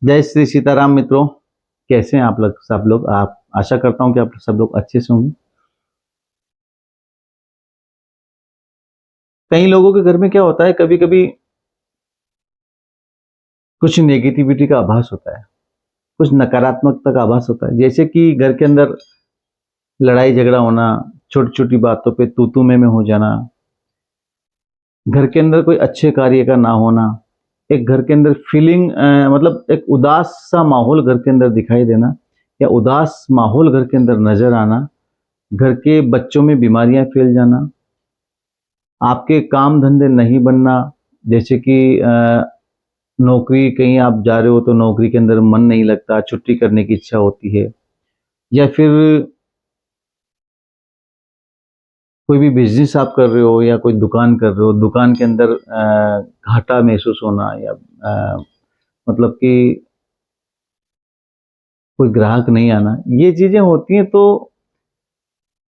जय श्री सीताराम मित्रों। कैसे हैं आप लोग सब लोग। आप आशा करता हूं कि आप सब लोग अच्छे से होंगे। कई लोगों के घर में क्या होता है, कभी कभी कुछ नेगेटिविटी का आभास होता है, कुछ नकारात्मकता का आभास होता है। जैसे कि घर के अंदर लड़ाई झगड़ा होना, छोटी छोटी बातों पे तू तू मैं हो जाना, घर के अंदर कोई अच्छे कार्य का ना होना, एक घर के अंदर फीलिंग मतलब एक उदास सा माहौल घर के अंदर दिखाई देना, या उदास माहौल घर के अंदर नजर आना, घर के बच्चों में बीमारियां फैल जाना, आपके काम धंधे नहीं बनना। जैसे कि नौकरी कहीं आप जा रहे हो तो नौकरी के अंदर मन नहीं लगता, छुट्टी करने की इच्छा होती है। या फिर कोई भी बिजनेस आप कर रहे हो या कोई दुकान कर रहे हो, दुकान के अंदर घाटा महसूस होना, या मतलब कि कोई ग्राहक नहीं आना, ये चीजें होती हैं। तो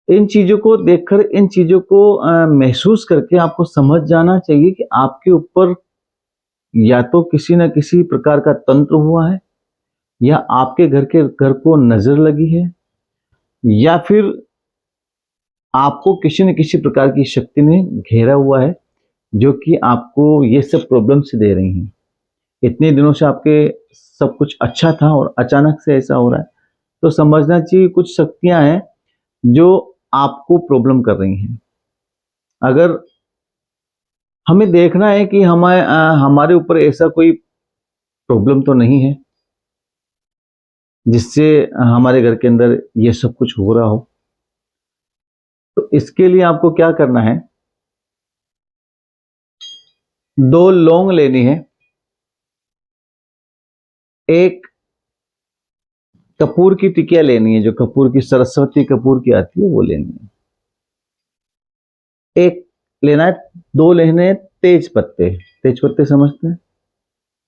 इन चीजों को देखकर, इन चीजों को महसूस करके आपको समझ जाना चाहिए कि आपके ऊपर या तो किसी न किसी प्रकार का तंत्र हुआ है, या आपके घर को नजर लगी है, या फिर आपको किसी न किसी प्रकार की शक्ति ने घेरा हुआ है, जो कि आपको ये सब प्रॉब्लम्स दे रही हैं। इतने दिनों से आपके सब कुछ अच्छा था और अचानक से ऐसा हो रहा है। तो समझना चाहिए कुछ शक्तियां हैं जो आपको प्रॉब्लम कर रही हैं। अगर हमें देखना है कि हमारे ऊपर ऐसा कोई प्रॉब्लम तो नहीं है जिससे हमारे घर के अंदर ये सब कुछ हो रहा हो, तो इसके लिए आपको क्या करना है, 2 लौंग लेनी है, एक कपूर की टिकिया लेनी है, जो कपूर की सरस्वती कपूर की आती है वो लेनी है। एक लेना है, 2 लेने हैं तेज पत्ते। तेज पत्ते समझते हैं,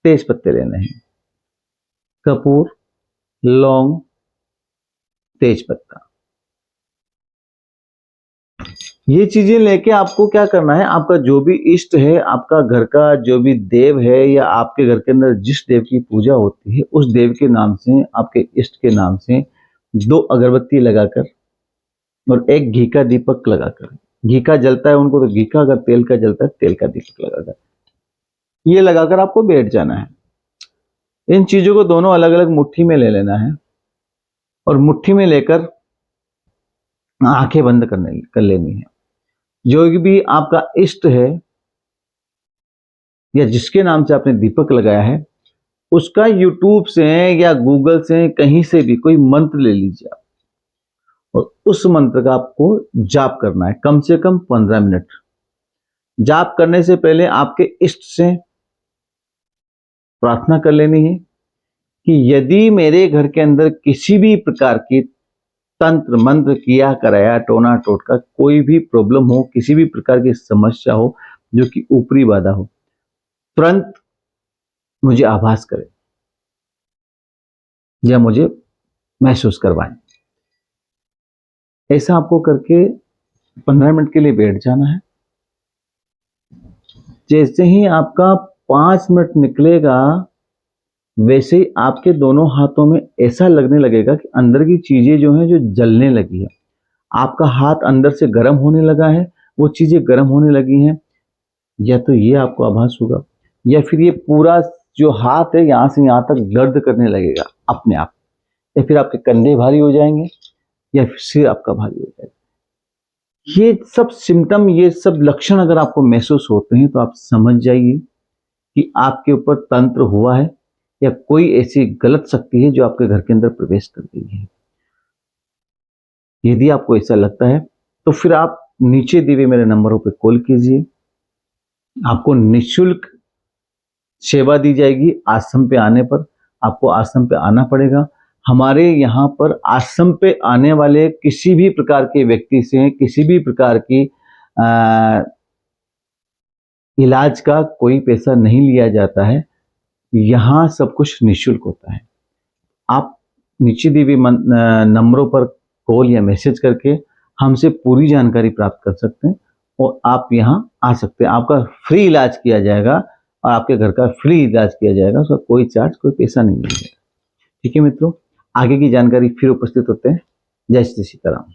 तेज पत्ते लेने हैं। कपूर, लौंग, तेज पत्ता, ये चीजें लेके आपको क्या करना है, आपका जो भी इष्ट है, आपका घर का जो भी देव है, या आपके घर के अंदर जिस देव की पूजा होती है, उस देव के नाम से, आपके इष्ट के नाम से 2 अगरबत्ती लगाकर और एक घी का दीपक लगाकर, घी का जलता है उनको तो घी का, अगर तेल का जलता है तेल का दीपक लगाकर, ये लगाकर आपको बैठ जाना है। इन चीजों को दोनों अलग अलग मुट्ठी में ले लेना है, और मुट्ठी में लेकर आंखें बंद कर लेनी है। जो भी आपका इष्ट है या जिसके नाम से आपने दीपक लगाया है, उसका यूट्यूब से या गूगल से कहीं से भी कोई मंत्र ले लीजिए आप, और उस मंत्र का आपको जाप करना है कम से कम 15 मिनट। जाप करने से पहले आपके इष्ट से प्रार्थना कर लेनी है कि यदि मेरे घर के अंदर किसी भी प्रकार की तंत्र मंत्र किया कराया टोना टोटका कोई भी प्रॉब्लम हो, किसी भी प्रकार की समस्या हो जो कि ऊपरी बाधा हो, तुरंत मुझे आभास करें या मुझे महसूस करवाएं। ऐसा आपको करके 15 मिनट के लिए बैठ जाना है। जैसे ही आपका 5 मिनट निकलेगा, वैसे ही आपके दोनों हाथों में ऐसा लगने लगेगा कि अंदर की चीजें जो हैं जो जलने लगी है। आपका हाथ अंदर से गर्म होने लगा है, वो चीजें गर्म होने लगी हैं। या तो ये आपको आभास होगा, या फिर ये पूरा जो हाथ है यहां से यहां तक दर्द करने लगेगा अपने आप, या फिर आपके कंधे भारी हो जाएंगे, या फिर सिर आपका भारी हो जाएगा। ये सब सिम्टम, ये सब लक्षण अगर आपको महसूस होते हैं तो आप समझ जाइए कि आपके ऊपर तंत्र हुआ है, या कोई ऐसी गलत शक्ति है जो आपके घर के अंदर प्रवेश कर गई है। यदि आपको ऐसा लगता है तो फिर आप नीचे दिए हुए मेरे नंबरों पर कॉल कीजिए। आपको निःशुल्क सेवा दी जाएगी। आश्रम पे आने पर आपको आश्रम पे आना पड़ेगा। हमारे यहाँ पर आश्रम पे आने वाले किसी भी प्रकार के व्यक्ति से किसी भी प्रकार की इलाज का कोई पैसा नहीं लिया जाता है। यहाँ सब कुछ निःशुल्क होता है। आप नीचे दी हुई नंबरों पर कॉल या मैसेज करके हमसे पूरी जानकारी प्राप्त कर सकते हैं, और आप यहाँ आ सकते हैं। आपका फ्री इलाज किया जाएगा। और आपके घर का फ्री इलाज किया जाएगा, उसका कोई चार्ज, कोई पैसा नहीं लगेगा। ठीक है मित्रों, आगे की जानकारी फिर उपस्थित होते हैं। जय श्री सीताराम।